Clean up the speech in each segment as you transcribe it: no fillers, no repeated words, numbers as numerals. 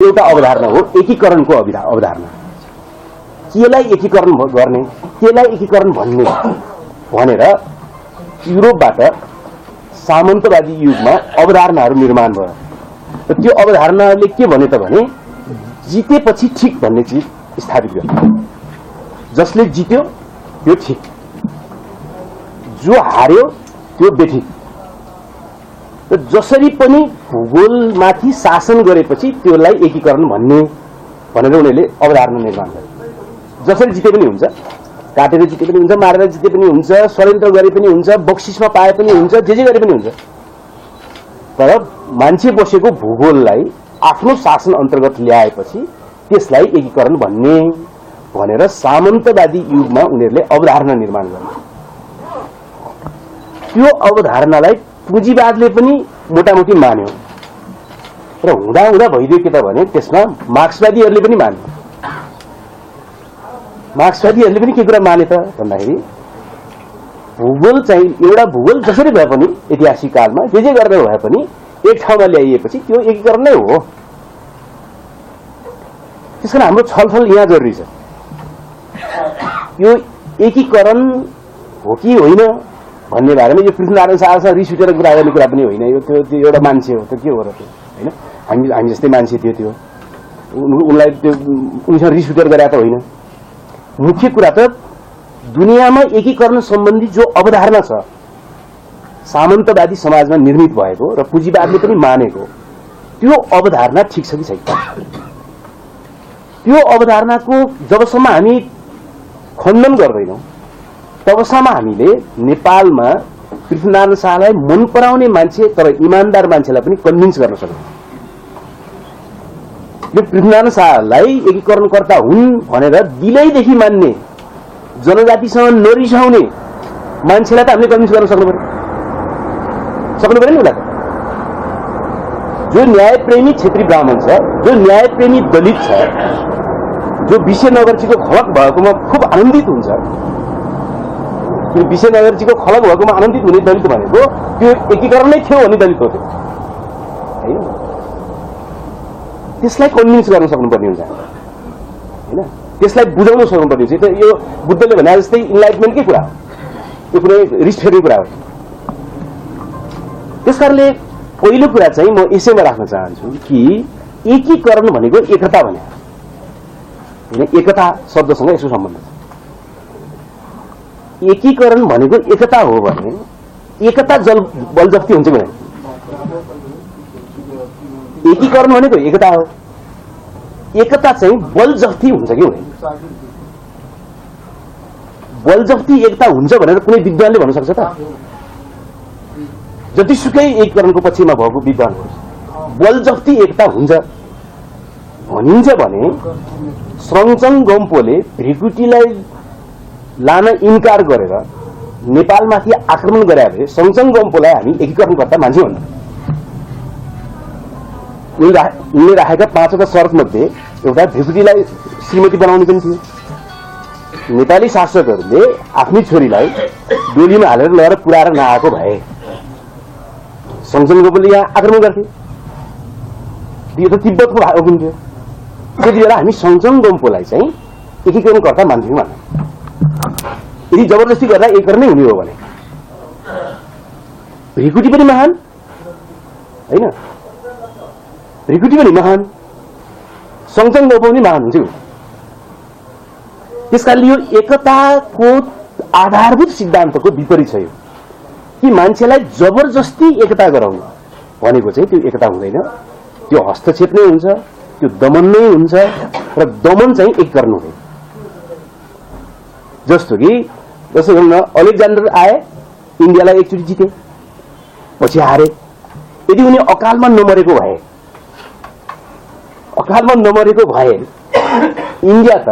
एउटा अवधारणा हो एकीकरणको अवधारणा। केलाई एकीकरण गर्ने, केलाई एकीकरण भन्ने भनेर युरोपबाट सामन्तवादी युगमा अवधारणाहरू निर्माण भयो। र त्यो अवधारणाले के भने त भने जितेपछि ठिक भन्ने चीज स्थापित गर्यो। जसले जित्यो त्यो ठिक, जो हार्यो त्यो बेठिक। र जसरी पनि भूगोलमाथि शासन गरेपछि त्यसलाई एकीकरण भन्ने भनेर उनीहरूले अवधारणा निर्माण गरे। जसरी जिते पनि हुन्छ, काटेर जिते पनि हुन्छ, मारेर जिते पनि हुन्छ, षड्यन्त्र गरे पनि हुन्छ, बक्सिसमा पाए पनि हुन्छ, जे गरे पनि हुन्छ। तर मान्छे बसेको भूगोललाई आफ्नो शासन अन्तर्गत ल्याएपछि त्यसलाई एकीकरण भन्ने भनेर सामन्तवादी युगमा उनीहरूले अवधारणा निर्माण गरे। त्यो अवधारणालाई पुँजीवादले पनि मोटामोटी मान्यो र हुँदा हुँदा भइदियो के त भने त्यसमा मार्क्सवादीहरूले पनि मान्यो। मार्क्सवादीहरूले पनि के कुरा माने त भन्दाखेरि भूगोल चाहिँ एउटा भूगोल जसरी भए पनि ऐतिहासिक कालमा जे गरेर भए पनि एक ठाउँमा ल्याइएपछि त्यो एकीकरण नै हो। त्यसकारण हाम्रो छलफल यहाँ जरुरी छ। यो एकीकरण हो कि होइन भन्ने बारेमा यो पृथ्वीनारायण शाहसँग रिस उठेर कुरा गर्ने कुरा पनि होइन। यो त्यो एउटा मान्छे हो त के हो र त्यो होइन। हामी जस्तै मान्छे थियो त्यो, उनलाई त्यो उनीसँग रिस उठेर गरे त होइन। मुख्य कुरा त दुनियाँमा एकीकरण सम्बन्धी जो अवधारणा छ सामन्तवादी समाजमा निर्मित भएको र पुँजीवादले पनि मानेको, त्यो अवधारणा ठिक छ कि छैन। त्यो अवधारणाको जबसम्म हामी खण्डन गर्दैनौँ तबसम्म हामीले नेपालमा पृथ्वीनारायण शाहलाई मन पराउने मान्छे तर इमानदार मान्छेलाई पनि कन्भिन्स गर्न सक्छौँ। यो पृथ्वीनारायण शाहलाई एकीकरणकर्ता हुन् भनेर दिलैदेखि मान्ने, जनजातिसँग नरिसाउने मान्छेलाई त हामीले कन्भिन्स गर्न सक्नु पर्यो नि उसलाई। जो न्यायप्रेमी क्षेत्री ब्राह्मण छ, जो न्यायप्रेमी दलित छ, जो विषयनगरजीको खलक भएकोमा खुब आनन्दित हुन्छ, विषयनगरजीको खलक भएकोमा आनन्दित हुने दलित भनेको त्यो एकीकरण नै थियो भने दलित हो त्यो होइन। त्यसलाई कन्भिन्स गर्न सक्नुपर्ने हुन्छ होइन, त्यसलाई बुझाउन सक्नुपर्ने हुन्छ। यो बुद्धले भने जस्तै इन्लाइटमेन्टकै कुरा हो, यो कुनै रिस फेर्ने कुरा हो। त्यसकारणले पहिलो कुरा चाहिँ म यसैमा राख्न चाहन्छु कि एकीकरण भनेको एकता भने होइन। एकता शब्दसँग यसको सम्बन्ध छ। एकीकरण भनेको एकता हो भने एकता बलजफ्ती हुन्छ कि होइन। एकीकरण भनेको एकता हो, एकता चाहिँ बलजफ्ती हुन्छ कि हुँदैन। बलजफ्ती एकता हुन्छ भनेर कुनै विद्वानले भन्न सक्छ त? जतिसुकै एकीकरणको पक्षमा भएको विद्वान बलजफ्ती एकता हुन्छ भनिन्छ भने श्रङचङ गम्पोले भ्रिकुटीलाई लान इन्कार गरेर नेपालमाथि आक्रमण गरे भए श्रङचङ गम्पोलाई हामी एकीकरणकर्ता मान्छे भन्नु। उनले राखेका 5वटा शर्तमध्ये एउटा भ्रिकुटीलाई श्रीमती बनाउने पनि थियो। नेपाली शासकहरूले आफ्नै छोरीलाई डोलीमा हालेर लगेर पुर्याएर नआएको भए श्रङचङ गम्पोले यहाँ आक्रमण गर्थे। यो त तिब्बतको भाग हुन्थ्यो। त्यति बेला हामी श्रङचङ गम्पोलाई चाहिँ एकीकरणकर्ता मान्छौँ भन्नु। यदि जबरजस्ती गर्दा एकीकरण नै हुने हो भने भ्रिकुटी पनि महान होइन, भ्रिकुटी पनि महान, श्रङचङ गम्पो पनि महान हुन्छ। त्यसकारणले यो एकताको आधारभूत सिद्धान्तको विपरीत छ यो कि मान्छेलाई जबरजस्ती एकता गराउनु भनेको चाहिँ त्यो एकता हुँदैन। त्यो हस्तक्षेप नै हुन्छ, त्यो दमन नै हुन्छ र दमन चाहिँ एकीकरण हुँदैन। जस्तो भनौँ न अलेक्जेन्डर आए, इन्डियालाई एकचोटि जिते, पछि हारे। यदि उनी अकालमा नमरेको भए इन्डिया त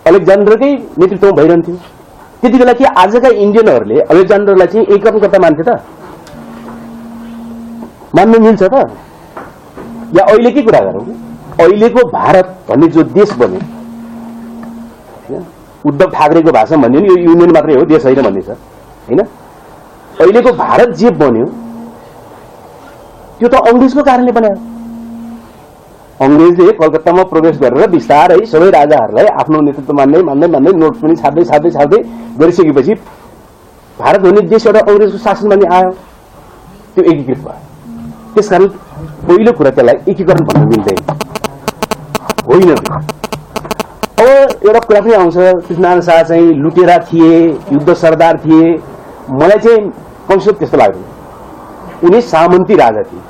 अलेक्जेन्डरकै नेतृत्वमा भइरहन्थ्यो। त्यति बेला कि आजका इन्डियनहरूले अलेक्जेन्डरलाई चाहिँ एकीकरणकर्ता मान्थे त? मान्न मिल्छ त? या अहिलेकै कुरा गरौँ, अहिलेको भारत भन्ने जो देश बन्यो, उद्धव ठाकरेको भाषामा भन्यो नि यो युनियन मात्रै हो, देश होइन भन्ने छ होइन। अहिलेको भारत जे बन्यो त्यो त अंग्रेजको कारणले बनायो। अंग्रेजले कलकत्तामा प्रवेश गरेर बिस्तारै सबै राजाहरूलाई आफ्नो नेतृत्व मान्दै नोट पनि छाप्दै गरिसकेपछि भारत भन्ने देश एउटा अंग्रेजको शासनमा नि आयो, त्यो एकीकृत भयो। त्यसकारण पहिलो कुरा त्यसलाई एकीकरण भन्न मिल्दैन, होइन। अब एउटा कुरा पनि आउँछ, पृथ्वीनारायण शाह चाहिँ लुटेरा थिए, युद्ध सरदार थिए। मलाई चाहिँ कन्सेप्ट त्यस्तो लाग्दैन। उनी सामन्ती राजा थिए,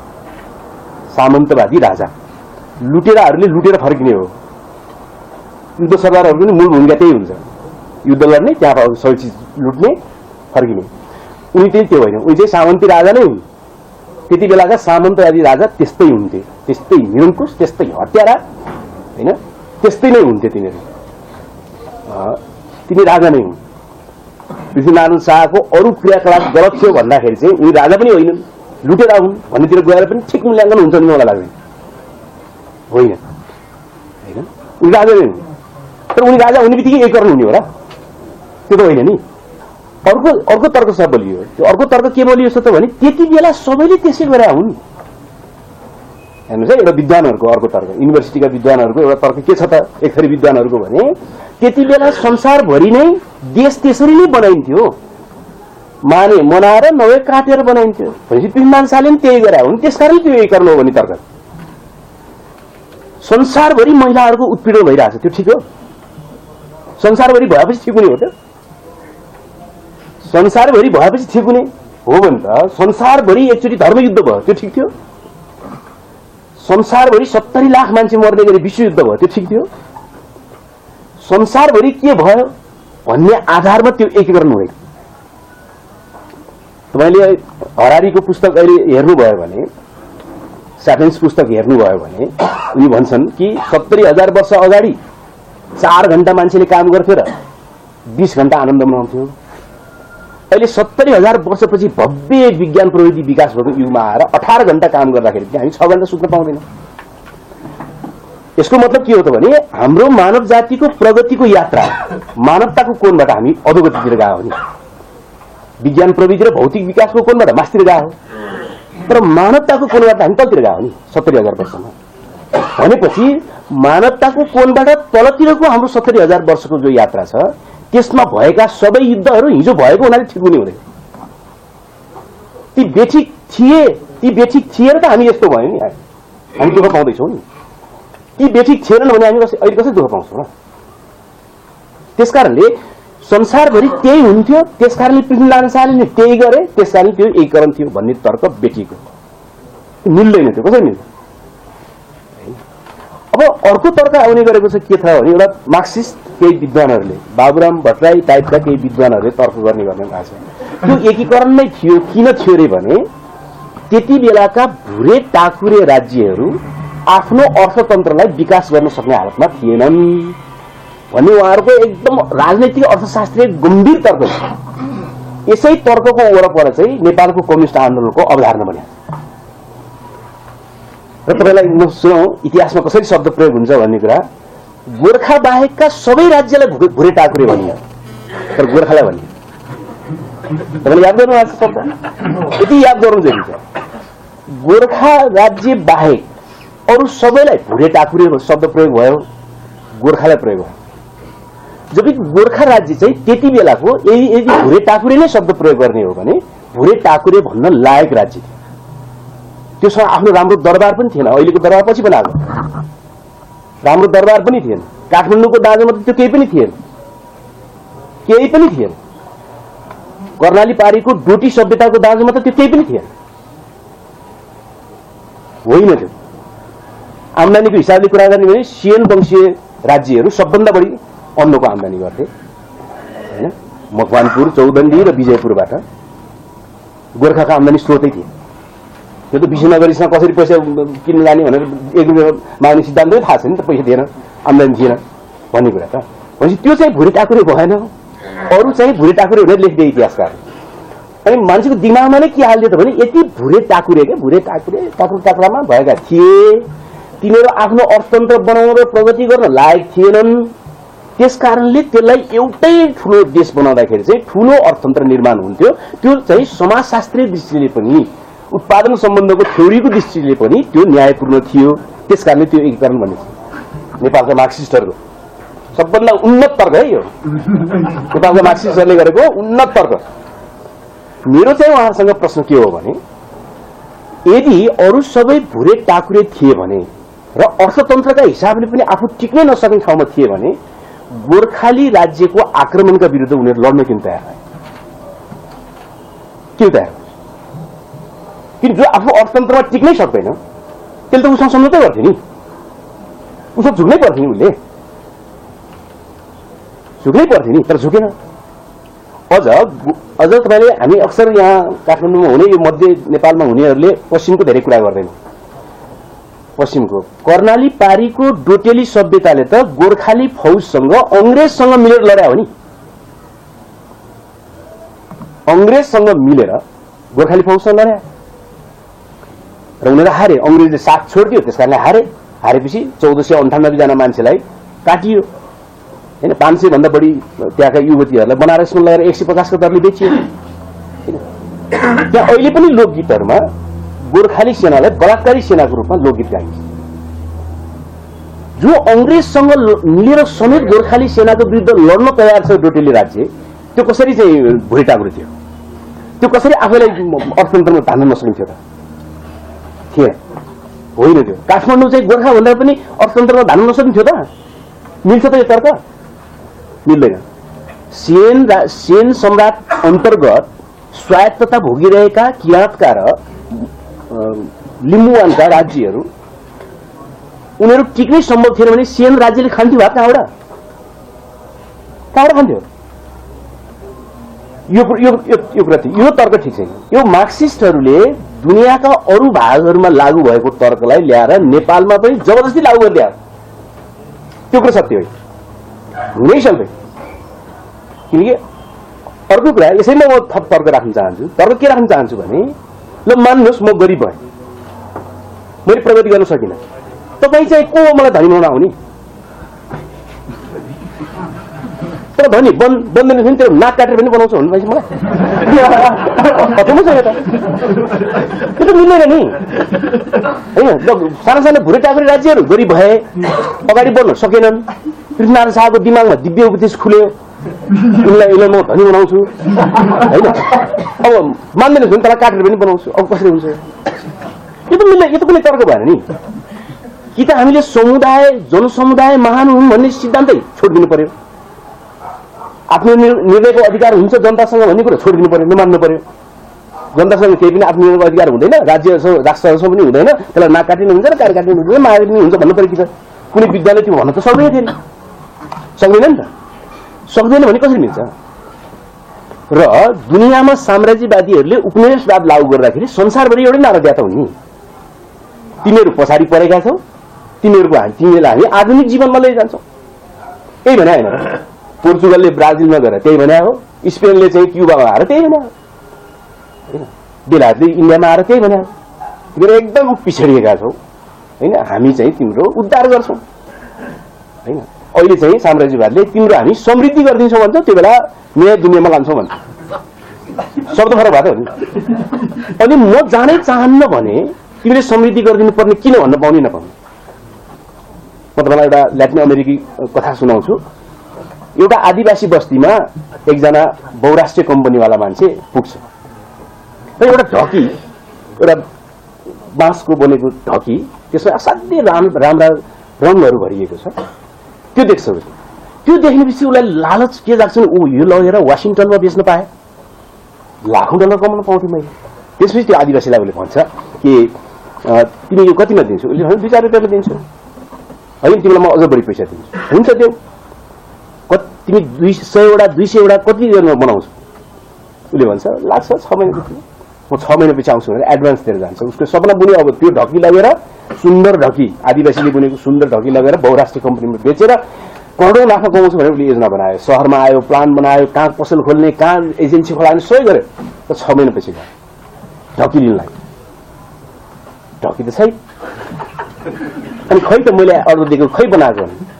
सामन्तवादी राजा। लुटेराहरूले लुटेर फर्किने हो, युद्ध सरदारहरूको पनि मूल भूमिका त्यही हुन्छ, युद्ध लड्ने, त्यहाँ सबै चिज लुट्ने, फर्किने। उनी चाहिँ त्यो होइन, उनी चाहिँ सामन्ती राजा नै हुन्। त्यति बेलाका सामन्तवादी राजा त्यस्तै हुन्थे, त्यस्तै निरङ्कुश, त्यस्तै हत्यारा, होइन, त्यस्तै नै हुन्थे तिनीहरू। तिनी राजा नै हुन्। पृथ्वीनारायण शाहको अरू क्रियाकलाप गलत थियो भन्दाखेरि चाहिँ उनी राजा पनि होइनन्, लुटेरा हुन् भन्नेतिर गएर पनि ठिक मूल्याङ्कन हुन्छ नि मलाई लाग्दैन, होइन। उनी राजा नै हुन्, तर उनी राजा हुने बित्तिकै एकीकरण हुने हो र? त्यो त होइन नि। अर्को तर्क छ बोलियो। त्यो अर्को तर्क के बोलियो त भने त्यति बेला सबैले त्यसै गरे हुन्। हेर्नुहोस् है, एउटा विद्वानहरूको अर्को तर्क, युनिभर्सिटीका विद्वानहरूको एउटा तर्क के छ त, एक थरी विद्वानहरूको भने त्यति बेला संसारभरि नै देश त्यसरी नै बनाइन्थ्यो, मनाएर नभए काटेर बनाइन्थ्यो। भनेपछि पृथ्वीनारायण शाहले पनि त्यही गरे हुन्, त्यसकारण त्यो एकीकरण हो भन्ने तर्क। संसारभरि महिलाहरूको उत्पीडन भइरहेछ, त्यो ठिक हो? संसारभरि भएपछि ठिक हुने हो त? संसारभरि भएपछि ठिक हुने हो भने त संसारभरि एकचोटि धर्मयुद्ध भयो, त्यो ठिक थियो? संसारभरि 70 लाख मान्छे मर्ने गरी विश्वयुद्ध भयो, त्यो ठिक थियो? संसारभरि के भयो भन्ने आधारमा त्यो एकीकरण हुँदैन। तपाईले हरारीको पुस्तक अहिले हेर्नुभयो भने, स्यापियन्स पुस्तक हेर्नुभयो भने उनी भन्छन् कि 70,000 वर्ष अगाडि 4 घण्टा मान्छेले काम गर्थ्यो र 20 घण्टा आनन्द मनाउँथ्यो। अहिले 70,000 वर्षपछि भव्य विज्ञान प्रविधि विकास भएको युगमा आएर 18 घण्टा काम गर्दाखेरि हामी 6 घण्टा सुत्न पाउँदैनौँ। यसको मतलब के हो त भने हाम्रो मानव जातिको प्रगतिको यात्रा मानवताको कोणबाट हामी अधोगतितिर गयो भने, विज्ञान प्रविधि र भौतिक विकासको कोणबाट मास्तिर गयो, तर मानवताको कोणबाट हामी तलतिर गयो नि 70,000 वर्षमा। भनेपछि मानवताको कोणबाट तलतिरको हाम्रो 70,000 वर्षको जो यात्रा छ त्यसमा भएका सबै युद्धहरू हिजो भएको हुनाले ठिक हुने हुँदैन। ती बेठिक थिए र त हामी यस्तो भयो नि, हामी दुःख पाउँदैछौँ नि। ती बेठिक थिएनन् भने हामी अहिले कसरी दुःख पाउँछौँ र? त्यसकारणले संसारभरि त्यही हुन्थ्यो, त्यसकारणले पृथ्वीनारायण शाहले नि त्यही गरे, त्यसकारणले त्यो एकीकरण थियो भन्ने तर्क बेठिक हो, मिल्दैन। त्यो कसरी मिल्छ? अब अर्को तर्क आउने गरेको छ के छ भने एउटा मार्क्सिस्ट केही विद्वानहरूले, बाबुराम भट्टराई टाइपका केही विद्वानहरूले तर्क गर्ने भएको छ। त्यो एकीकरण नै थियो। किन थियो रे भने त्यति बेलाका भुरे टाकुरे राज्यहरू आफ्नो अर्थतन्त्रलाई विकास गर्न सक्ने हालतमा थिएनन् भन्ने उहाँहरूको एकदम राजनैतिक अर्थशास्त्रीय गम्भीर तर्क छ। यसै तर्कको वरपर चाहिँ नेपालको कम्युनिस्ट आन्दोलनको अवधारणा बन्यो। र तपाईलाई सुनौ इतिहासमा कसरी शब्द प्रयोग हुन्छ भन्ने कुरा। गोर्खा बाहेकका सबै राज्यलाई भुरे टाकुरे भनियो, तर गोर्खालाई भनियो। तपाईले याद गर्नु भएको शब्द यति याद गर्नु जरुरी छ। गोर्खा राज्य बाहेक अरू सबैलाई भुरे टाकुरे शब्द प्रयोग भयो, गोर्खालाई प्रयोग भयो। जबकि गोर्खा राज्य चाहिँ त्यति बेलाको यदि भुरे टाकुरे नै शब्द प्रयोग गर्ने हो भने भुरे टाकुरे भन्न लायक राज्य थियो। त्योसँग आफ्नो राम्रो दरबार पनि थिएन, अहिलेको दरबार पछि बनाएको राम्रो दरबार पनि थिएन। काठमाडौँको दाँजोमा त त्यो केही पनि थिएन, केही पनि थिएन। कर्णाली पारीको डोटी सभ्यताको दाँजोमा त त्यो केही पनि थिएन, होइन। त्यो आम्दानीको हिसाबले कुरा गर्ने भने सिएन वंशीय राज्यहरू सबभन्दा बढी अन्नको आम्दानी गर्थे, हैन। मकवानपुर, चौदण्डी र विजयपुरबाट गोर्खाको आम्दानी स्रोतै थियो। त्यो त विष्णुनगरीसँग कसरी पैसा किन्न जाने भनेर एक रुपियाँ माग्ने सिद्धान्तै थाहा छैन त, पैसा दिएन, आम्दानी थिएन भन्ने कुरा त। भनेपछि त्यो चाहिँ भुरे टाकुरे भएन, अरू चाहिँ भुरे टाकुरे भनेर लेखिदिए इतिहासकार। अनि मान्छेको दिमागमा नै के हाल्दियो त भने यति भुरे टाकुरे के भुरे टाकुरे टाकुरामा भएका थिए, तिनीहरू आफ्नो अर्थतन्त्र बनाउन र प्रगति गर्न लायक थिएनन्। त्यसकारणले त्यसलाई एउटै ठूलो देश बनाउँदाखेरि चाहिँ ठूलो अर्थतन्त्र निर्माण हुन्थ्यो। त्यो चाहिँ समाजशास्त्रीय दृष्टिले पनि उत्पादन सम्बन्धको थ्योरीको दृष्टिले पनि त्यो न्यायपूर्ण थियो। त्यस कारणले त्यो एकीकरण भन्ने नेपालका मार्क्सिस्टहरूको सबभन्दा उन्नत तर्क है यो नेपालका मार्क्सिस्टहरूले गरेको उन्नत तर्क। मेरो चाहिँ उहाँसँग प्रश्न के हो भने यदि अरू सबै भुरे टाकुरे थिए भने र अर्थतन्त्रका हिसाबले पनि आफू टिक्नै नसक्ने ठाउँमा थिए भने गोर्खाली राज्यको आक्रमणका विरुद्ध उनीहरू लड्न किन तयार भए? किन तयार? किन जो आफू अर्थतन्त्रमा टिक्नै सक्दैन त्यसले त उसँग सम्झौतै गर्थ्यो नि, उसको झुक्नै पर्थ्यो नि, उसले झुक्नै पर्थ्यो नि, तर झुकेन। अझ तपाईँले हामी अक्सर यहाँ काठमाडौँमा हुने यो मध्य नेपालमा हुनेहरूले पश्चिमको धेरै कुरा गर्दैन। पश्चिमको कर्णाली पारीको डोटेली सभ्यताले त गोर्खाली फौजसँग अंग्रेजसँग मिलेर लड्या हो नि, अंग्रेजसँग मिलेर गोर्खाली फौजसँग लड्या र उनीहरू हारे। अंग्रेजले साथ छोडिदियो, त्यस कारणले हारेपछि 1498 जना मान्छेलाई काटियो हैन। 500 भन्दा बढी त्यहाँका युवतीहरूलाई बनारसमा लगेर 150 को दरले बेचियो। त्यहाँ अहिले पनि लोकगीतहरूमा गोर्खाली सेनालाई बलात्कारी सेनाको रूपमा लोकगीत गाइन्छ। जो अंग्रेजसँग मिलेर समेत गोर्खाली सेनाको विरुद्ध लड्न तयार छ डोटेली राज्य, त्यो कसरी चाहिँ भुइँ टाकुरो थियो? त्यो कसरी आफैलाई अर्थतन्त्रमा धान्न नसक्ने थियो त? थिएन, होइन। त्यो काठमाडौँ चाहिँ गोर्खा भन्दा पनि अर्थतन्त्रमा धान्न नसक्ने थियो त? मिल्छ त यो तर्क? मिल्दैन। सेन सम्राट अन्तर्गत स्वायत्तता भोगिरहेका किराँतका र लिम्बुवानका राज्यहरू उनीहरू टिक्नै सम्भव थिएन भने सेन राज्यले खान्थ्यो भात कहाँबाट खान्थ्यो? यो तर्क ठिक छैन। यो मार्क्सिस्टहरूले दुनियाँका अरू भागहरूमा लागू भएको तर्कलाई ल्याएर नेपालमा पनि जबरजस्ती लागू गरिदिए। त्यो कुरा सत्य हो, हुनै सक्दैन। किनकि अर्को कुरा यसैमा म थप तर्क राख्न चाहन्छु। तर्क के राख्न चाहन्छु भने ल मान्नुहोस् म गरिब भएँ, मैले प्रगति गर्न सकिनँ, तपाईँ चाहिँ को मलाई धनी बनाउन आउने? तर धनी बन्दैन थियो नि, त्यो नाक काटेर पनि बनाउँछ भन्नुभएपछि मलाई छैन त, त्यो त मिल्दैन नि होइन। साना साना भुरे टाकुरे राज्यहरू गरिब भए, अगाडि बढ्न सकेनन्। पृथ्वीनारायण शाहको दिमागमा दिव्य उपदेश खुल्यो, उनलाई म धनी बनाउँछु होइन। अब मान्दैन थियो नि, त्यसलाई काटेर पनि बनाउँछु, अब कसरी हुन्छ? यो त मिल्दैन, यो त कुनै तर्क भएन नि। कि त हामीले समुदाय जनसमुदाय महान हुन् भन्ने सिद्धान्तै छोडिदिनु पर्यो, आफ्नो निर्णयको अधिकार हुन्छ जनतासँग भन्ने कुरा छोडिदिनु पर्यो, नमान्नु पर्यो। जनतासँग केही पनि आफ्नो निर्णयको अधिकार हुँदैन, राष्ट्रसँग पनि हुँदैन, त्यसलाई नाक काटिनु हुन्छ र काट काटिनु हुन्छ, माग काटिनु हुन्छ भन्नु पर्यो। कि त कुनै विद्यालय त्यो भन्न त सक्दैन थियो नि, सक्दैन नि त। सक्दैन भने कसरी मिल्छ? र दुनियाँमा साम्राज्यवादीहरूले उपनिवेशवाद लागू गर्दाखेरि संसारभरि एउटै नारा दिया त हुन् नि, तिमीहरू पछाडि परेका छौ, तिमीलाई हामी आधुनिक जीवनमा लैजान्छौँ, यही भने होइन र? पोर्चुगलले ब्राजिलमा गएर त्यही भने हो, स्पेनले चाहिँ क्युबामा आएर त्यही भने हो, बेलायतले इन्डियामा आएर त्यही भने हो। तिमीहरू एकदम पिछडिएका छौ होइन, हामी चाहिँ तिम्रो उद्धार गर्छौँ होइन। अहिले चाहिँ साम्राज्यवादले तिम्रो हामी समृद्धि गरिदिन्छौँ भन्छ, त्यो बेला नयाँ दुनियाँमा लान्छौँ भन्छ। शब्द फरक भएको हो नि। अनि म जानै चाहन्न भने तिमीले समृद्धि गरिदिनु पर्ने किन भन्न पाउने नपाउने? म तपाईँलाई एउटा ल्याटिन अमेरिकी कथा सुनाउँछु। एउटा आदिवासी बस्तीमा एकजना बहुराष्ट्रिय कम्पनीवाला मान्छे पुग्छ र एउटा ढकी, एउटा बाँसको बनेको ढकी, त्यसमा असाध्यै राम्रा रङहरू भरिएको छ, त्यो देख्छ। त्यो देख्नेपछि उसलाई लालच के जाग्छ, ऊ यो लगेर वासिङटनमा बेच्न पाए लाखौं डलर कमाउन पाउँथे मैले। त्यसपछि त्यो आदिवासीलाई उसले भन्छ कि तिमी यो कतिमा दिन्छौ? उसले भन्छ 2-4 रुपियाँमा दिन्छु। होइन, तिमीलाई म अझ बढी पैसा दिन्छु। हुन्छ त्यो तिमी 100 वटा 200 वटा कति दिनमा बनाउँछौ? उसले भन्छ लाग्छ 6 महिनापछि, म 6 महिनापछि आउँछु भनेर एडभान्स दिएर जान्छ। उसको सपना बुने अब त्यो ढकी लगेर, सुन्दर ढकी, आदिवासीले बुनेको सुन्दर ढकी लगेर बहुराष्ट्रिय कम्पनीमा बेचेर करोडौं लाख कमाउँछु भनेर उसले योजना बनायो। सहरमा आयो, प्लान बनायो, कहाँ पसल खोल्ने, कहाँ एजेन्सी खोलाने, सबै गर्यो। त 6 महिनापछि गयो ढकी लिनलाई। ढकी त छैन, अनि खै त मैले अर्डर दिएको खै बनाएको भने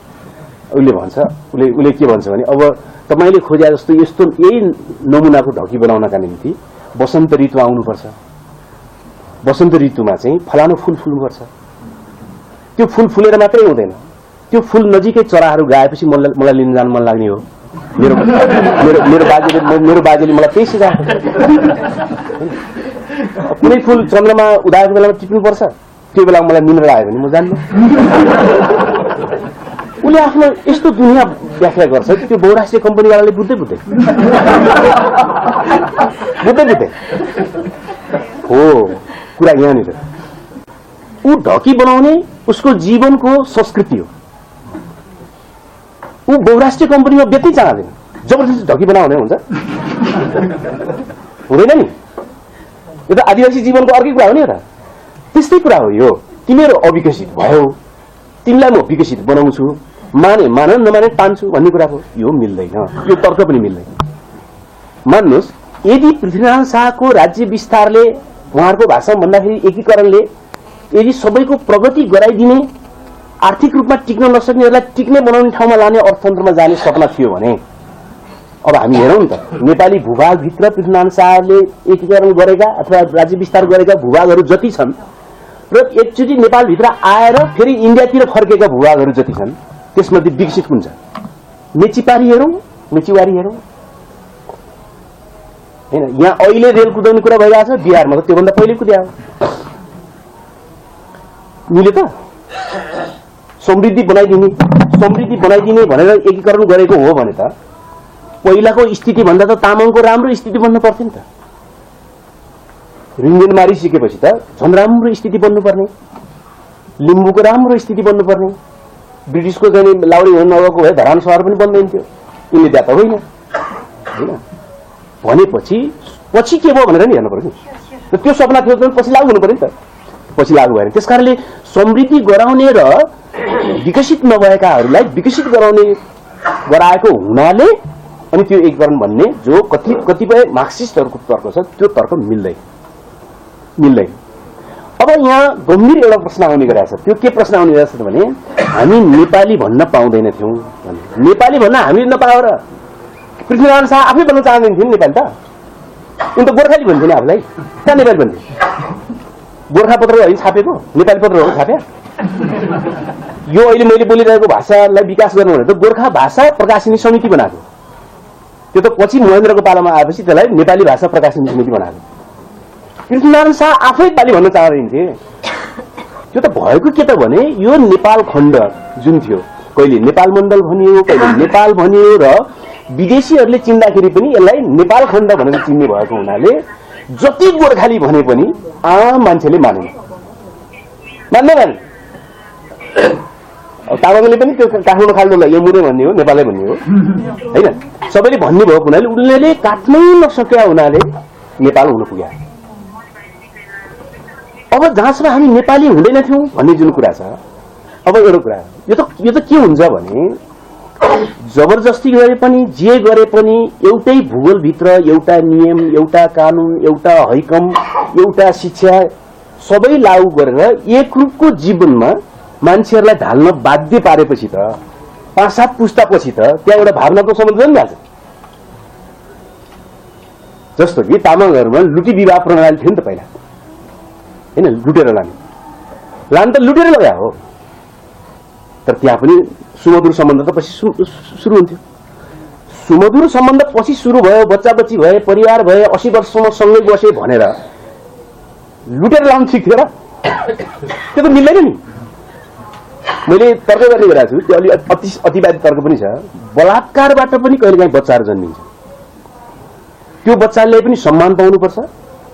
उसले भन्छ, उसले के भन्छ भने अब तपाईँले खोजे जस्तो यस्तो यही नमुनाको ढकी बनाउनका निम्ति वसन्त ऋतु आउनुपर्छ। वसन्त ऋतुमा चाहिँ फलानु फुल फुल्नुपर्छ। त्यो फूल फुलेर मात्रै हुँदैन, त्यो फूल नजिकै चराहरू गाएपछि मलाई लिन जान मन लाग्ने हो। मेरो बाजेले मलाई त्यही सिकाएको। कुनै फूल चन्द्रमा उदाएको बेलामा टिप्नुपर्छ, त्यो बेला मलाई मिनरल आयो भने म जान्नु। उसले आफ्नो यस्तो दुनियाँ व्याख्या गर्छ कि त्यो बहुराष्ट्रिय कम्पनीवालाले बुझ्दै हो कुरा यहाँनिर। ऊ ढकी बनाउने उसको जीवनको संस्कृति हो। ऊ बहुराष्ट्रिय कम्पनीमा बेच्नै चाहँदैन, जबरजस्ती ढकी बनाउने हुन्छ, हुँदैन नि। यो त आदिवासी जीवनको अर्कै कुरा हो नि। एउटा त्यस्तै कुरा हो यो। तिमीहरू अविकसित भयो, तिमीलाई म विकसित बनाउँछु, माने नमाने तान्छु भन्ने कुरा हो। यो मिल्दैन, यो तर्क पनि मिल्दैन। मान्नुहोस्, यदि पृथ्वीनारायण शाहको राज्य विस्तारले, उहाँहरूको भाषामा भन्दाखेरि एकीकरणले यदि सबैको प्रगति गराइदिने, आर्थिक रूपमा टिक्न नसक्नेहरूलाई टिक्ने बनाउने ठाउँमा लाने, अर्थतन्त्रमा जाने सपना थियो भने अब हामी हेरौँ नि त, नेपाली भूभागभित्र पृथ्वीनारायण शाहले एकीकरण गरेका अथवा राज्य विस्तार गरेका भूभागहरू जति छन् र एकचोटि नेपालभित्र आएर फेरि इन्डियातिर फर्केका भूभागहरू जति छन्, त्यसमध्ये विकसित हुन्छ। मेचीवारी हेरौँ होइन। यहाँ अहिले रेल कुदाउने कुरा भइरहेछ, बिहारमा त त्योभन्दा पहिले कुद्या हो। मिल्यो त? समृद्धि बनाइदिने भनेर एकीकरण गरेको हो भने त पहिलाको स्थिति भन्दा त तामाङको राम्रो स्थिति बन्न पर्थ्यो नि त। रिङ्गन मारिसकेपछि त झन् राम्रो स्थिति बन्नुपर्ने, लिम्बूको राम्रो स्थिति बन्नुपर्ने, ब्रिटिसको चाहिँ लाउडी हुन नगएको भए धरान सहर पनि बन्दैन थियो। यिनले त्यहाँ त होइन भनेपछि पछि के भयो भनेर नि हेर्नु पर्यो नि। त्यो सपना थियो भने पछि लागू हुनु पर्यो नि त, पछि लागू भएन। त्यस कारणले समृद्धि गराउने र विकसित नभएकाहरूलाई विकसित गराएको हुनाले अनि त्यो एकीकरण भन्ने जो कतिपय मार्क्सिस्टहरूको तर्क छ, त्यो तर्क मिल्दैन। अब यहाँ गम्भीर एउटा प्रश्न आउने गरेको छ। त्यो के प्रश्न आउने गरेको छ भने हामी नेपाली भन्न पाउँदैन थियौँ भने। नेपाली भन्न हामीले नपाएर पृथ्वीनारायण शाह आफै भन्न चाहँदैन थियो नि नेपाली त। उनी त गोर्खाली भन्थ्यो नि आफूलाई, कहाँ नेपाली भन्थ्यो? गोर्खा पत्र होइन छापेको, नेपाली पत्र हो छाप्या। यो अहिले मैले बोलिरहेको भाषालाई विकास गर्नु भने त गोर्खा भाषा प्रकाशिनी समिति बनाएको, त्यो त पछि महेन्द्रको पालामा आएपछि त्यसलाई नेपाली भाषा प्रकाशिनी समिति बनाएको। पृथ्वीनारायण शाह आफै नेपाली भन्न चाहँदैन थिए। त्यो त भएको के त भने यो नेपाल खण्ड जुन थियो, कहिले नेपाल मण्डल भनियो, कहिले नेपाल भनियो र विदेशीहरूले चिन्दाखेरि पनि यसलाई नेपाल खण्ड भनेर चिन्ने भएको हुनाले जति गोर्खाली भने पनि आम मान्छेले मान्दैन। तामाङले पनि त्यो काठमाडौँ खाल्डोलाई यो मुरै भन्ने हो, नेपालै भन्ने हो होइन। सबैले भन्ने भएको हुनाले उनीहरूले काट्नै नसक्या हुनाले नेपाल हुन पुग्यो। अब जहाँसम्म हामी नेपाली हुँदैन थियौँ भन्ने जुन कुरा छ, अब एउटा कुरा यो त के हुन्छ भने जबरजस्ती गरे पनि जे गरे पनि एउटै भूगोलभित्र एउटा नियम, एउटा कानुन, एउटा हैकम, एउटा शिक्षा सबै लागू गरेर एक रूपको जीवनमा मान्छेहरूलाई ढाल्न बाध्य पारेपछि त 5-7 पुस्तापछि त त्यहाँ एउटा भावनाको सम्बन्ध जन्मिहाल्छ। जस्तो कि तामाङहरूमा लुटी विवाह प्रणाली थियो नि त पहिला होइन, लुटेर लाने त लुटेर लगायो हो। तर त्यहाँ पनि सुमधुर सम्बन्ध त पछि सुरु हुन्थ्यो। सुमधुर सम्बन्ध पछि सुरु भयो, बच्चा बच्ची भए, परिवार भए, 80 वर्षसम्म सँगै बसे भनेर लुटेर लाउनु ठिक थियो र? त्यो त मिल्दैन नि। मैले तर्क गर्ने गरेको छु, त्यो अलि अतिवादी तर्क पनि छ। बलात्कारबाट पनि कहिलेकाहीँ बच्चाहरू जन्मिन्छ। त्यो बच्चाले पनि सम्मान पाउनुपर्छ,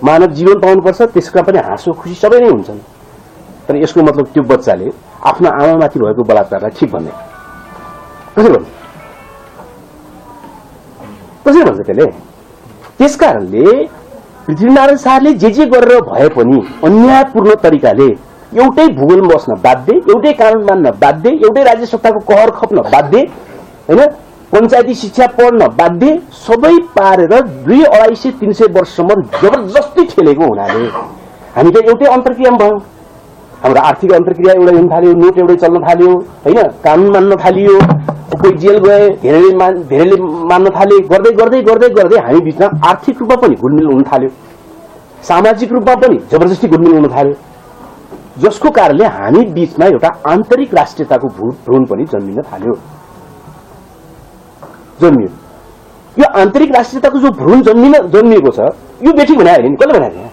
मानव जीवन पाउनुपर्छ, त्यसका पनि हाँसो खुसी सबै नै हुन्छन्। तर यसको मतलब त्यो बच्चाले आफ्नो आमामाथि भएको बलात्कारलाई ठिक भन्ने कसरी भन्छ त्यसले? त्यसकारणले पृथ्वीनारायण शाहले जे गरेर भए पनि अन्यायपूर्ण तरिकाले एउटै भूगोलमा बस्न बाध्य, एउटै कानुन मान्न बाध्य, एउटै राज्य सत्ताको कहर खप्न बाध्य होइन, पञ्चायती शिक्षा पढ्न बाध्य, सबै पारेर 200-250-300 वर्षसम्म जबरजस्ती ठेलेको हुनाले हामी त एउटै अन्तर्क्रियामा भयौँ। हाम्रो आर्थिक अन्तर्क्रिया एउटै हुन थाल्यो, नोट एउटै चल्न थाल्यो होइन, कानुन मान्न थालियो, कोही जेल गए, धेरैले मान्न थाले, गर्दै गर्दै गर्दै गर्दै हामी बिचमा आर्थिक रूपमा पनि घुलमिल हुन थाल्यो, सामाजिक रूपमा पनि जबरजस्ती घुलमिल हुन थाल्यो। जसको कारणले हामी बीचमा एउटा आन्तरिक राष्ट्रियताको भ्रूण पनि जन्मिन थाल्यो। यो आन्तरिक राष्ट्रियताको जो भ्रूण जन्मिएको छ यो बेठी भने होइन नि, कसले भनेको यहाँ?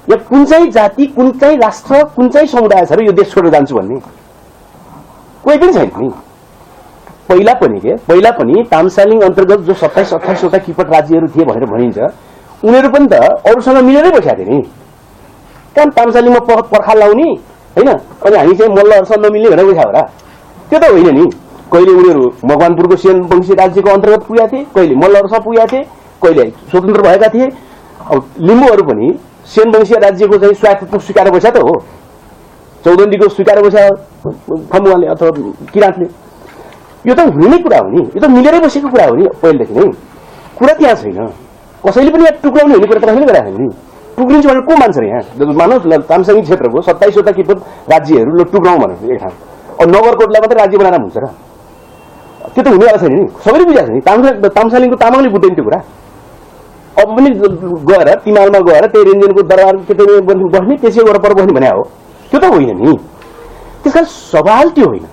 या कुन चाहिँ जाति, कुन चाहिँ राष्ट्र, कुन चाहिँ समुदाय छ र यो देश छोडेर जान्छु भन्ने कोही पनि छैन नि। पहिला पनि तामसालिङ अन्तर्गत जो 27-28 वटा किपट राज्यहरू थिए भनेर भनिन्छ, उनीहरू पनि त अरूसँग मिलेरै बसेका थिए नि। काम तामसालिङमा पर्खाल लाउने होइन, अनि हामी चाहिँ मल्लहरूसँग नमिल्ने भनेर बसेका हो र? त्यो त होइन नि। कहिले उनीहरू मकवानपुरको सेन वंशी राज्यको अन्तर्गत पुगेका थिए, कहिले मल्लहरूसँग पुगेका थिए, कहिले स्वतन्त्र भएका थिए। अब लिम्बूहरू पनि सेन वंशीय राज्यको चाहिँ स्वायत्तता स्वीकार बसेका त हो, चौदण्डीको स्वीकार बसेका खमुवाले अथवा किराँतले। यो त हुने नै कुरा हो नि, यो त मिलेरै बसेको कुरा हो नि। पहिलेदेखि नै कुरा त्यहाँ छैन, कसैले पनि यहाँ टुक्राउने हुने कुरा त कसैले गरेको छैन नि। टुक्रिन्छ भनेर को मान्छ र यहाँ? मानव तामसालिङ क्षेत्रको 27 वटा किपट राज्यहरू ल टुक्राउँ भनेर एक ठाउँ, अब नगरकोटलाई मात्रै राज्य बनाएर हुन्छ र? त्यो त हुनेवाला छैन नि, सबैले बुझाएको छ नि। तामसालिङको तामाङले बुझ्दैन त्यो कुरा। अब पनि गएर तिमालमा गएर त्यही रेन्जनको दरबार बस्ने, त्यसै वरपर बस्ने भने हो, त्यो त होइन नि। त्यसकारण सवाल त्यो होइन।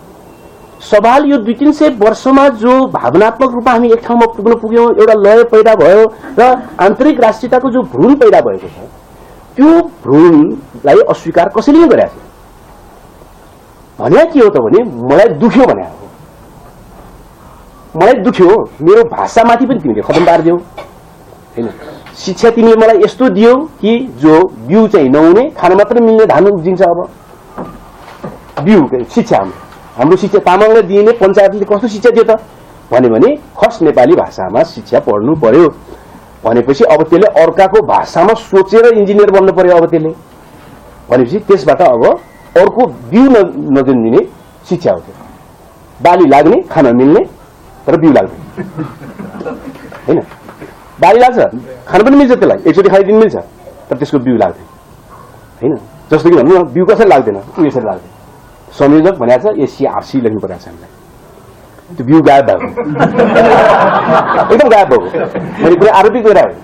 सवाल यो 200-300 वर्षमा जो भावनात्मक रूपमा हामी एक ठाउँमा पुग्यौं, एउटा लय पैदा भयो र आन्तरिक राष्ट्रियताको जो भ्रूण पैदा भएको छ, त्यो भ्रूणलाई अस्वीकार कसैले नै गरेको छैन। भने के हो त भने मलाई दुख्यो भने हो, मलाई दुख्यो, मेरो भाषामाथि पनि तिमीले खतम पारिदियौ हैन। शिक्षा तिमीले मलाई यस्तो दियौ कि जो बिउ चाहिँ नहुने, खान मात्र मिल्ने धान उब्जिन्छ। अब बिउ शिक्षा हाम्रो शिक्षा तामाङलाई दिइने पञ्चायतले कस्तो शिक्षा दियो त भने खस नेपाली भाषामा शिक्षा पढ्नु पर्यो भनेपछि अब त्यसले अर्काको भाषामा सोचेर इन्जिनियर बन्नु पर्यो। अब त्यसले भनेपछि त्यसबाट अब अर्को बिउ नजन्मिने शिक्षा हो। बाली लाग्ने, खान मिल्ने, तर बिउ लाग्दैन हैन। बाली लाग्छ, खान पनि मिल्छ, त्यसलाई एकचोटि खाइदिनु मिल्छ, तर त्यसको बिउ लाग्दैन हैन। जस्तो कि भन्नु बिउ कसरी लाग्दैन, यसरी लाग्दैन। संयोजक भनेको छ एससीआरसी लेख्नु परेको छ हामीलाई, त्यो बिउ गायब भएको एकदम गायब भएको। मैले कुनै आरोपित गरिरहेको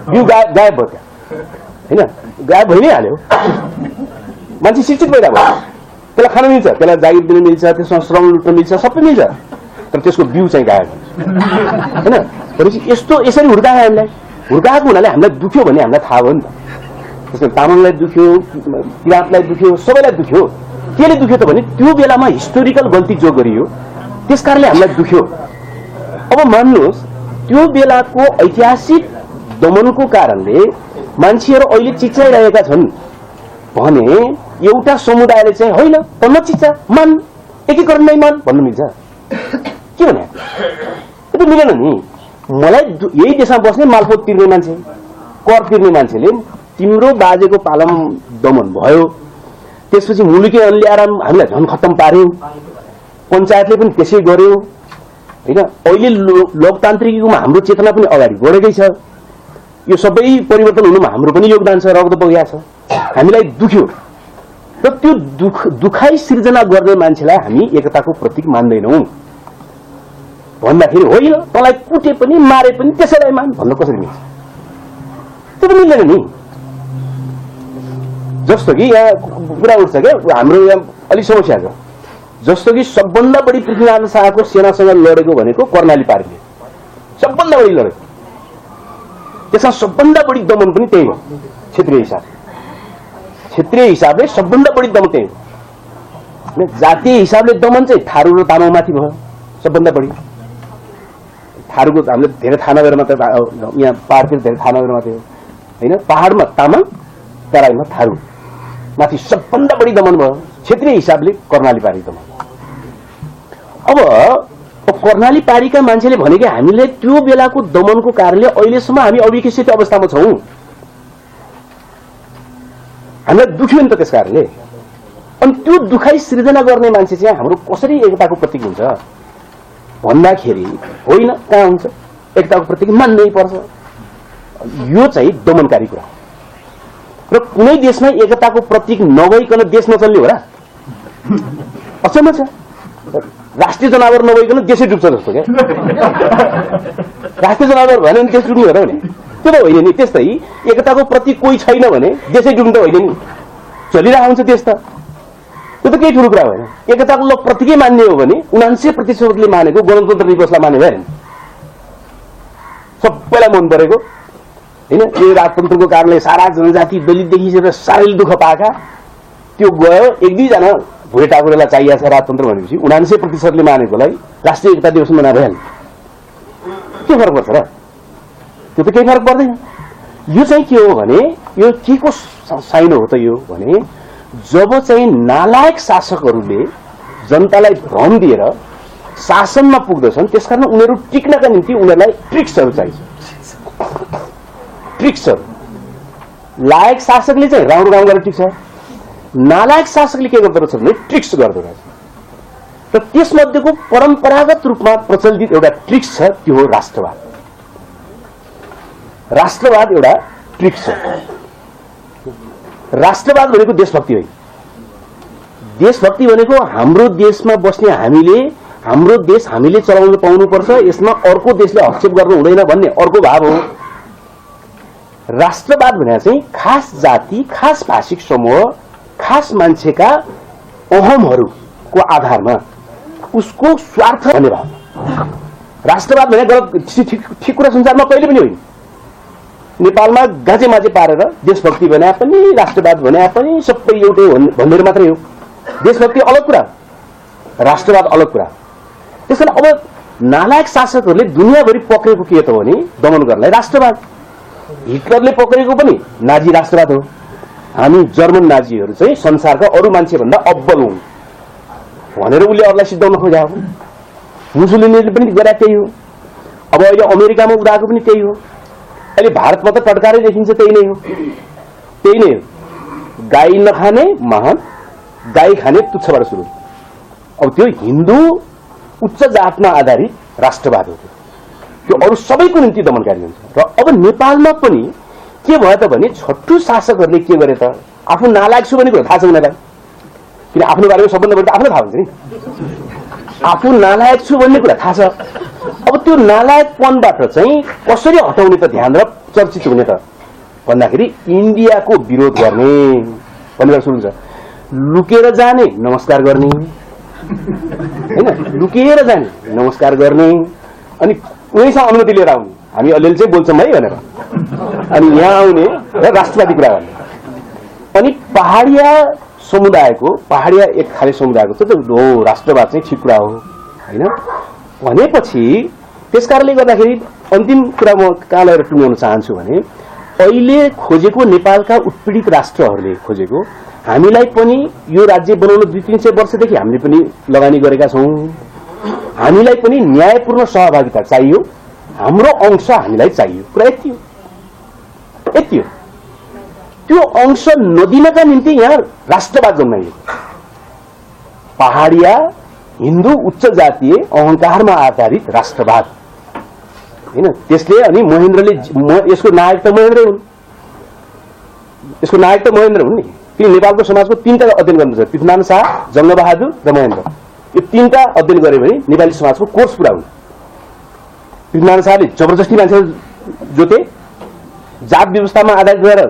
बिउ गायब भयो त्यहाँ हैन, गायब भइ नै हाल्यो। मान्छे शिक्षित भइरहेको भयो, त्यसलाई खान मिल्छ, त्यसलाई जागिर दिन मिल्छ, त्यसमा श्रम लुट्न मिल्छ, सबै मिल्छ, तर त्यसको बिउ चाहिँ गायब हुन्छ हैन। भनेपछि यसरी हुर्कायो हामीलाई। हुर्काएको हुनाले हामीलाई दुख्यो भने हामीलाई थाहा भयो नि त। त्यसमा तामाङलाई दुख्यो, किराँतलाई दुख्यो, सबैलाई दुख्यो। केले दुख्यो त भने त्यो बेलामा हिस्टोरिकल गल्ती जो गरियो त्यसकारणले हामीलाई दुख्यो। अब मान्नुहोस् त्यो बेलाको ऐतिहासिक दमनको कारणले मान्छेहरू अहिले चिच्चाइरहेका छन् भने एउटा समुदायले चाहिँ होइन त नचिच्चा, मान, एकीकरण नै मान भन्नु मिल्छ? के भने यो त मिलेन नि। मलाई यही देशमा बस्ने मालपोत तिर्ने मान्छे, कर तिर्ने मान्छेले तिम्रो बाजेको पालम दमन भयो, त्यसपछि मुलुकी ऐन ल्याएर हामीलाई झन् खत्तम पार्यो, पञ्चायतले पनि त्यसै गर्यो हैन। अहिले लोकतान्त्रिक युगमा हाम्रो चेतना पनि अगाडि बढेकै छ। यो सबै परिवर्तन हुनुमा हाम्रो पनि योगदान छ, रगत बगेको छ। हामीलाई दुख्यो र त्यो दुखाइ सिर्जना गर्ने मान्छेलाई हामी एकताको प्रतीक मान्दैनौँ भन्दाखेरि होइन, तँलाई कुटे पनि मारे पनि त्यसैलाई मान भन्न कसरी मिल्छ? त्यो त मिल्दैन नि। जस्तो कि यहाँ कुरा उठ्छ क्या, हाम्रो यहाँ अलिक समस्या छ। जस्तो कि सबभन्दा बढी पृथ्वीनारायण शाहको सेनासँग लडेको भनेको कर्णाली पार्टीले, सबभन्दा बढी लडेको। त्यसमा सबभन्दा बढी दमन पनि त्यही हो। क्षेत्रीय हिसाबले सबभन्दा बढी दमन त्यही हो। जातीय हिसाबले दमन चाहिँ थारू र तामाङमाथि भयो सबभन्दा बढी। थारूको हामीले धेरै थाहा नगरेर मात्रै, यहाँ पहाडतिर धेरै थाहा नगरेर मात्रै हो होइन। पहाडमा तामाङ, तराईमा थारू माथि सबभन्दा बढी दमन भयो। क्षेत्रीय हिसाबले कर्णाली पारी दमन। अब कर्णाली पारीका मान्छेले भने कि हामीले त्यो बेलाको दमनको कारणले अहिलेसम्म हामी अविकसित अवस्थामा छौं, हामीलाई दुख्यो नि त त्यस कारणले। अनि त्यो दुखाइ सृजना गर्ने मान्छे चाहिँ हाम्रो कसरी एकताको प्रतीक हुन्छ भन्दाखेरि होइन, कहाँ हुन्छ? एकताको प्रतीक मान्नै पर्छ। यो चाहिँ दमनकारी कुरा र कुनै देशमा एकताको प्रतीक नभइकन देश नचल्ने हो र? अचम्म छ। राष्ट्रिय जनावर नभइकन देशै डुब्छ जस्तो क्या। राष्ट्रिय जनावर भएन भने देश डुब्ने हो र भने? त्यो त होइन नि। त्यस्तै एकताको प्रतीक कोही छैन भने देशै डुब्नु त होइन नि। चलिरहेको हुन्छ देश त। त्यो त केही ठुलो कुरा होइन। एकताको ल प्रतीकै मान्ने हो भने 99% मानेको गणतन्त्र दिवसलाई माने भएन, सबैलाई मन परेको होइन। यो राजतन्त्रको कारणले सारा जनजाति दलितदेखि लिएर सारै दुःख पाएका, त्यो गयो। एक दुईजना भुरे टाकुरेलाई चाहिएको छ राजतन्त्र भनेपछि 99% मानेकोलाई राष्ट्रिय एकता दिवस मनाएर भइहाल्यो। के फरक पर्छ र? त्यो त केही फरक पर्दैन। यो चाहिँ के हो भने यो के को साइन हो त यो भने जब चाहिँ नालायक शासकहरूले जनतालाई भ्रम दिएर शासनमा पुग्दछन्, त्यसकारण उनीहरू टिक्नका निम्ति उनीहरूलाई ट्रिक्सहरू चाहिन्छ। ट्रिक्सहरू लायक शासकले चाहिँ राम्रो काम गरेर टिक्छ, नालायक शासकले के गर्दो रहेछ भने ट्रिक्स गर्दो रहेछ। र त्यसमध्येको परम्परागत रूपमा प्रचलित एउटा ट्रिक्स छ, त्यो हो राष्ट्रवाद। राष्ट्रवाद एउटा ट्रिक्स हो। राष्ट्रवाद भनेको देशभक्ति होइन। देशभक्ति भनेको हाम्रो देशमा बस्ने हामीले हाम्रो देश हामीले चलाउन पाउनुपर्छ, यसमा अर्को देशले हस्तक्षेप गर्नु हुँदैन भन्ने अर्को भाव हो। राष्ट्रवाद भने चाहिँ खास जाति, खास भाषिक समूह, खास मान्छेका अहमहरूको आधारमा उसको स्वार्थ भन्ने भाव। राष्ट्रवाद भने गलत ठिक कुरा संसारमा कहिले पनि होइन। नेपालमा गाँचे माझे पारेर देशभक्ति भने पनि राष्ट्रवाद भने पनि सबै एउटै भनेर मात्रै हो। देशभक्ति अलग कुरा, राष्ट्रवाद अलग कुरा। त्यसकारण अब नालायक शासकहरूले दुनियाँभरि पक्रेको के त भने दमन गर्नलाई राष्ट्रवाद। हिटलरले पक्रेको पनि नाजी राष्ट्रवाद हो। हामी जर्मन नाजीहरू चाहिँ संसारका अरू मान्छेभन्दा अब्बल हुन् भनेर उसले अरूलाई सिद्धाउन खोजेको। मुसोलिनीले पनि गरे त्यही हो। अब अहिले अमेरिकामा उडाएको पनि त्यही हो। अहिले भारतमा त टटकारै देखिन्छ त्यही नै हो, त्यही नै हो। गाई नखाने महान, गाई खाने तुच्छबाट सुरु। अब त्यो हिन्दू उच्च जातमा आधारित राष्ट्रवाद हो। त्यो अरू सबैको निम्ति दमनकारी हुन्छ। र अब नेपालमा पनि के भयो त भने छट्टु शासकहरूले के गरे त, आफू नालायक छु भन्ने कुरा थाहा छ उनीहरूलाई, किन आफ्नो बारेमा सबभन्दा बढी आफूलाई थाहा हुन्छ नि। आफू नालायक छु भन्ने कुरा थाहा छ। अब त्यो नालायकपनबाट चाहिँ कसरी हटाउने त ध्यान र चर्चित हुने त भन्दाखेरि इन्डियाको विरोध गर्ने भनेर सुरु हुन्छ। लुकेर जाने, नमस्कार गर्ने होइन, लुकेर जाने, नमस्कार गर्ने, अनि उनीसँग अनुमति लिएर आउने, हामी अलिअलि चाहिँ बोल्छौँ है भनेर, अनि यहाँ आउने र राष्ट्रवादी कुरा गर्ने। अनि पहाडिया समुदायको, पहाडिया एक खाले समुदायको चाहिँ हो राष्ट्रवाद चाहिँ ठिक कुरा हो होइन भनेपछि, त्यसकारणले गर्दाखेरि अन्तिम कुरा म कहाँ लगेर टुङ्गाउन चाहन्छु भने अहिले खोजेको नेपालका उत्पीडित राष्ट्रहरूले खोजेको हामीलाई पनि यो राज्य बनाउन 200-300 वर्षदेखि हामीले पनि लगानी गरेका छौँ। हामीलाई पनि न्यायपूर्ण सहभागिता चाहियो, हाम्रो अंश हामीलाई चाहियो। कुरा यति हो, यति हो। त्यो अंश नदिनका निम्ति यहाँ राष्ट्रवाद जन्माइयो। पहाडिया हिन्दू उच्च जातीय अहंकारमा आधारित राष्ट्रवाद हैन। त्यसले अनि महेन्द्रले यसको नायक त महेन्द्र हुन्, यसको नायक त महेन्द्र हुन् नि। किन नेपालको समाजको 3टा अध्ययन गर्नुपर्छ, पृथ्वीनारायण शाह, जङ्गबहादुर र महेन्द्र। यो 3टा अध्ययन गरे भने नेपाली समाजको कोर्स पुरा हुन्छ। पृथ्वीनारायण शाहले जबरजस्ती मान्छेहरू जोते, जात व्यवस्थामा आधारित भएर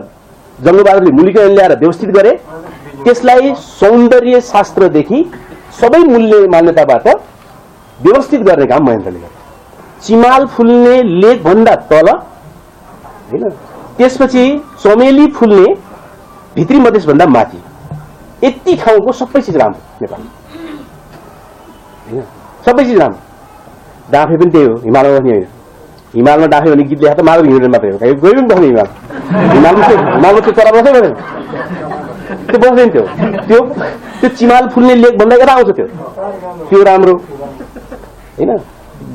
जङ्गबहादुरले मूल्यकरण ल्याएर व्यवस्थित गरे, त्यसलाई सौन्दर्य शास्त्रदेखि सबै मूल्य मान्यताबाट व्यवस्थित गर्ने काम महेन्द्रले गरे। चिमाल फुल्ने लेक भन्दा तल हैन, त्यसपछि चमेली फुल्ने भित्री मधेस भन्दा माथि, यति ठाउँको सबै चिज राम्रो नेपालमा हैन, सबै चिज राम्रो। डाँफे पनि त्यही हो, हिमालमा पनि होइन। हिमालमा डाँफे भने गीत लेखा त माधव हिँडेर मात्रै हो, गई पनि बस्ने हिमालमा त्यो चरा बस्दै बस्दैन, त्यो बस्दैन। त्यो चिमाल फुल्ने लेक भन्दा यता आउँछ, त्यो राम्रो हैन।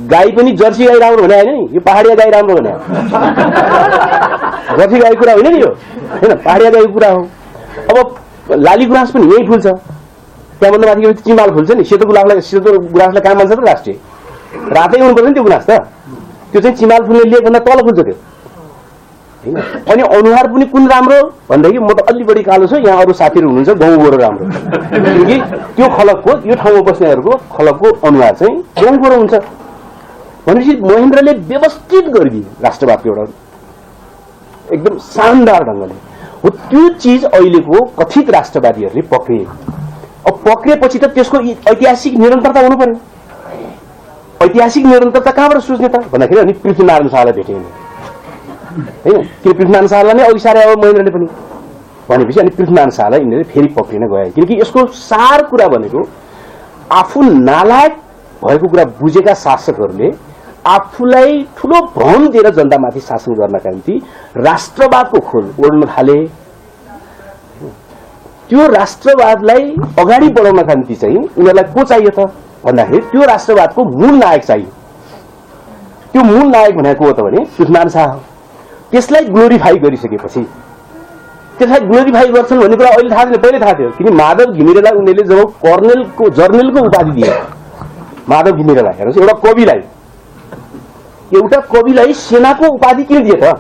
गाई पनि जर्सी गाई राम्रो भने होइन नि, यो पहाडिया गाई राम्रो भने, जर्सी गाई कुरा होइन नि यो हैन, पहाडिया गाईको कुरा हो। अब लाली गुराँस पनि यही फुल्छ, त्यहाँभन्दा माथि चिमाल फुल्छ नि। सेतो गुराँसलाई कहाँ मान्छ त राष्ट्रिय, रातै हुनुपर्छ नि त्यो गुराँस त। त्यो चाहिँ चिमाल फुल्ने लेक भन्दा तल फुल्छ त्यो हैन। अनि अनुहार पनि कुन राम्रो भन्दाखेरि म त अलि बढी कालो छु, यहाँ अरू साथीहरू हुनुहुन्छ गाउँ गोरो राम्रो, किनकि त्यो खलकको, यो ठाउँमा बस्नेहरूको खलकको अनुहार चाहिँ गाउँ गोरो हुन्छ भनेपछि महेन्द्रले व्यवस्थित गरिदियो राष्ट्रवादको एउटा एकदम शानदार ढङ्गले। हो त्यो चीज अहिलेको कथित राष्ट्रवादीहरूले पक्रिए। अब पक्रिएपछि त त्यसको ऐतिहासिक निरन्तरता हुनु पर्यो। ऐतिहासिक निरन्तरता कहाँबाट सोच्ने त भन्दाखेरि अनि पृथ्वीनारायण शाहलाई भेटे हैन। किन पृथ्वीनारायण शाहलाई नै अघि सारे अब महेन्द्रले पनि भनेपछि अनि पृथ्वीनारायण शाहलाई यिनीहरूले फेरि पक्रिन गए। किनकि यसको सार कुरा भनेको आफू नालायक भएको कुरा बुझेका शासकहरूले आफूलाई ठूलो भ्रम दिएर जनतामाथि शासन गर्नका निम्ति राष्ट्रवादको खोल ओड्न थाले। त्यो राष्ट्रवादलाई अगाडि बढाउनका निम्ति चाहिँ उनीहरूलाई को चाहियो त भन्दाखेरि त्यो राष्ट्रवादको मूल नायक चाहियो। त्यो मूल नायक भनेको हो त भने पृथ्वीनारायण शाह। त्यसलाई ग्लोरिफाई गरिसकेपछि त्यसलाई ग्लोरिफाई गर्छन् भन्ने कुरा अहिले थाहा छैन, पहिले थाहा थियो। किन माधव घिमिरेलाई उनीहरूले जब कर्नेलको जर्नलको उपाधि दिए, माधव घिमिरेलाई हेर्नुहोस्, एउटा कविलाई सेनाको उपाधि किन दिए त?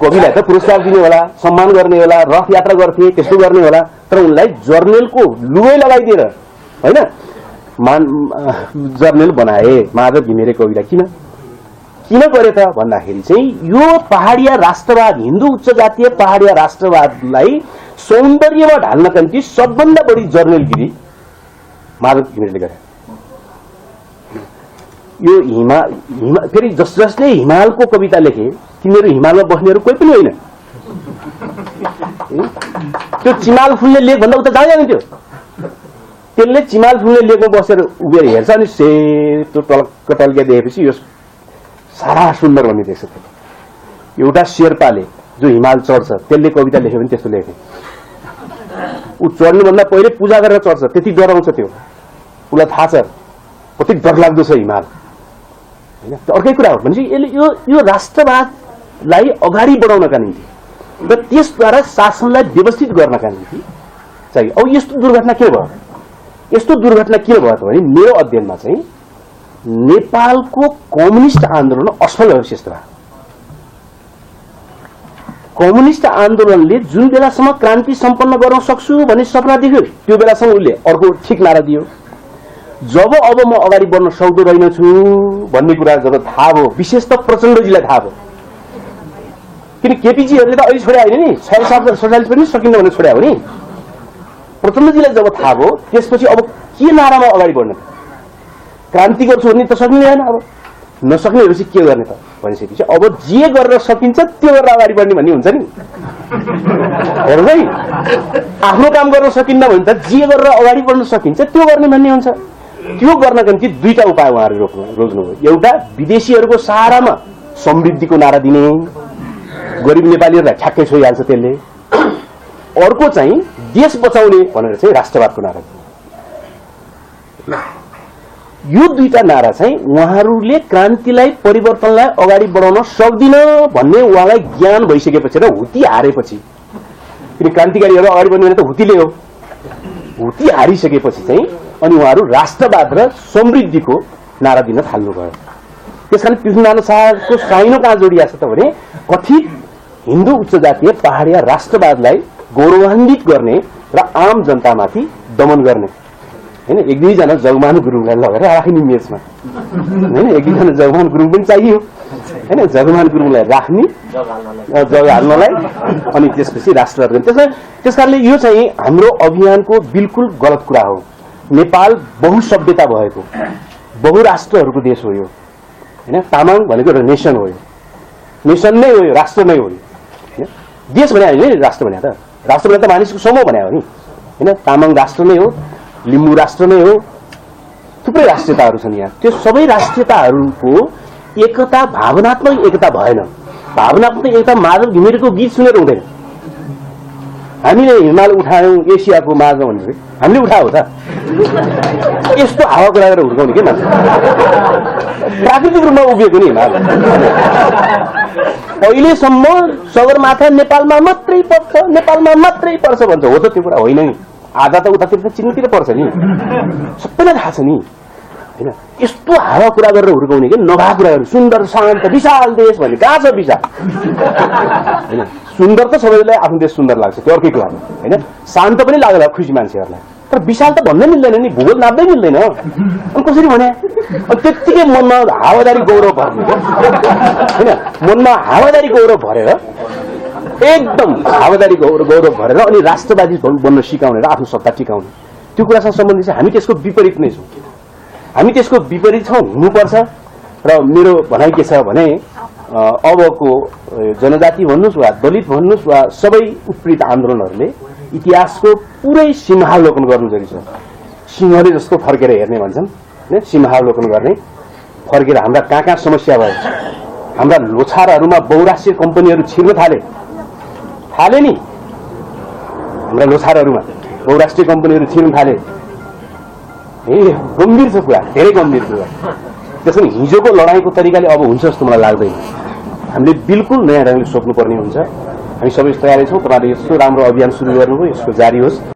कविलाई त पुरस्कार दिने होला, सम्मान गर्ने होला, रथ यात्रा गर्थे, त्यस्तो गर्ने होला, तर उनलाई जर्नलको लुगै लगाइदिएर हैन जर्नल बनाए माधव घिमिरे कविलाई। किन गरे त भन्दाखेरि चाहिँ यो पहाडिया राष्ट्रवाद, हिन्दू उच्च जातीय पहाडिया राष्ट्रवादलाई सौन्दर्यमा ढाल्नका निम्ति सबभन्दा बढी जर्नलगिरी माधव घिमिरेले गरे। यो फेरि जसले हिमालको कविता लेखे तिनीहरू हिमालमा बस्नेहरू कोही पनि होइन। त्यो चिमाल फुल्ने लेख भन्दा उता जाँदैन थियो। त्यसले चिमाल फुल्ने लेखमा बसेर उभिएर हेर्छ अनि सेतो टल्क टल्किया देखेपछि यो सारा सुन्दर भन्ने देख्छ। एउटा शेर्पाले जो हिमाल चढ्छ त्यसले कविता लेख्यो भने त्यस्तो लेख्ने। ऊ चढ्नुभन्दा पहिले पूजा गरेर चढ्छ, त्यति डराउँछ त्यो। उसलाई थाहा छ कति डरलाग्दो छ हिमाल हैन। अर्कै कुरा हो भनेपछि यसले यो राष्ट्रवादलाई अगाडि बढाउनका निम्ति र त्यसद्वारा शासनलाई व्यवस्थित गर्नका निम्ति चाहिँ अब यस्तो दुर्घटना के भयो? यस्तो दुर्घटना के भयो भने मेरो अध्ययनमा चाहिँ नेपालको कम्युनिस्ट आन्दोलन असफल अवशेष भयो। कम्युनिस्ट आन्दोलनले जुन बेलासम्म क्रान्ति सम्पन्न गर्न सक्छु भन्ने सपना देख्यो त्यो बेलासम्म उसले अर्को ठिक नारा दियो। जब अब म अगाडि बढ्न सक्दो रहेनछु भन्ने कुरा जब थाहा भयो, विशेष त प्रचण्डजीलाई थाहा भयो। किन केपीजीहरूले त अहिले छोड्या होइन नि, 647 पनि सकिन्न भनेर छोड्या हो नि। प्रचण्डजीलाई जब थाहा भयो त्यसपछि अब के नारामा अगाडि बढ्ने? क्रान्ति गर्छु भन्ने त सकिँदैन। अब नसक्ने भएपछि के गर्ने त भनिसकेपछि अब जे गरेर सकिन्छ त्यो गरेर अगाडि बढ्ने भन्ने हुन्छ नि। हेर्नु है, आफ्नो काम गर्न सकिन्न भने त जे गरेर अगाडि बढ्न सकिन्छ त्यो गर्ने भन्ने हुन्छ। त्यो गर्नका निम्ति दुईटा उपाय उहाँहरू रोज्नुभयो। एउटा विदेशीहरूको सहारामा समृद्धिको नारा दिने, गरिब नेपालीहरूलाई ठ्याक्कै छोइहाल्छ त्यसले। अर्को चाहिँ देश बचाउने भनेर चाहिँ राष्ट्रवादको नारा दिने। यो दुईटा नारा चाहिँ उहाँहरूले क्रान्तिलाई परिवर्तनलाई अगाडि बढाउन सक्दिन भन्ने उहाँलाई ज्ञान भइसकेपछि र हुती हारेपछि, किन क्रान्तिकारीहरू अगाडि बढ्ने भने त हुतीले हो, हुती हारिसकेपछि चाहिँ अनि उहाँहरू राष्ट्रवाद र समृद्धिको नारा दिन थाल्नुभयो। त्यसकारण पृथ्वीनारायण शाहको साइनो कहाँ जोडिया छ त भने कथित हिन्दू उच्च जातीय पहाडिया राष्ट्रवादलाई गौरवान्वित गर्ने र आम जनतामाथि दमन गर्ने हैन। एक दुईजना जगमान गुरुङलाई लगेर राख्ने मेचमा हैन, एक दुईजना जगमान गुरुङ पनि चाहियो हैन। जगमान गुरुङलाई राख्ने, जग हाल्नलाई अनि त्यसपछि राष्ट्रवाद गर्ने। त्यसकारणले यो चाहिँ हाम्रो अभियानको बिल्कुल गलत कुरा हो। नेपाल बहुसभ्यता भएको बहुराष्ट्रहरूको देश हो यो हैन। तामाङ भनेको एउटा नेसन हो, यो नेसन नै हो, यो राष्ट्र नै हो। देश भने होइन, राष्ट्र भने त राष्ट्र भने त मानिसको समूह भने हो नि हैन। तामाङ राष्ट्र नै हो, लिम्बू राष्ट्र नै हो, थुप्रै राष्ट्रियताहरू छन् यहाँ। त्यो सबै राष्ट्रियताहरूको एकता, भावनात्मक एकता भएन। भावनात्मक एकता माधव घिमिरेको गीत सुनेर हुँदैन। हामीले हिमाल उठायौं एसियाको माझमा भनेर हामीले उठायो त? यस्तो हावा गरेर हुर्काउने के मान्छे? प्राकृतिक रूपमा उभिएको नि हिमाल। अहिलेसम्म सगरमाथा नेपालमा मात्रै पर्छ, नेपालमा मात्रै पर्छ भन्छ। हो त त्यो कुरा होइन नि, आधा त उतातिर त चिनतिर पर्छ नि, सबैलाई थाहा छ नि हैन। यस्तो हावा कुरा गरेर हुर्काउने के नभा कुराहरू, सुन्दर शान्त विशाल देश भन्ने कहाँ छ विशाल हैन। सुन्दर त सबैलाई आफ्नो देश सुन्दर लाग्छ, त्यो अर्कै कुरा हैन। शान्त पनि लाग्ला खुसी मान्छेहरूलाई, तर विशाल त भन्नै मिल्दैन नि, भूगोल नाप्दै मिल्दैन। अनि कसरी भने त्यत्तिकै मनमा हावादारी गौरव भर्ने हैन, मनमा हावादारी गौरव भरेर एकदम भागदारी गौरव भरेर अनि राष्ट्रवादी बन्न सिकाउने र आफ्नो सत्ता टिकाउने त्यो कुरासँग सम्बन्धित हामी त्यसको विपरीत नै छौँ। हामी त्यसको विपरीत छौँ, हुनुपर्छ। र मेरो भनाइ के छ भने अबको जनजाति भन्नुहोस् वा दलित भन्नुहोस् वा सबै उत्पीडित आन्दोलनहरूले इतिहासको पुरै सीमावलोकन गर्नु जरुरी छ। सिंहले जस्तो फर्केर हेर्ने भन्छन्, सीमावलोकन गर्ने, फर्केर हाम्रा कहाँ कहाँ समस्या भयो, हाम्रा लोछारहरूमा बहुराष्ट्रिय कम्पनीहरू छिर्न थाले नि, हाम्रा लोछारहरूमा बहुराष्ट्रिय कम्पनीहरू छिर्न थाले। गम्भीर छ कुरा, धेरै गम्भीर कुरा। त्यसैले हिजोको लडाईँको तरिकाले अब हुन्छ जस्तो मलाई लाग्दैन। हामीले बिल्कुल नयाँ ढङ्गले सोच्नुपर्ने हुन्छ। हामी सबै तयारी छौँ। तपाईँले यस्तो राम्रो अभियान सुरु गर्नुभयो, यसको जारी होस्।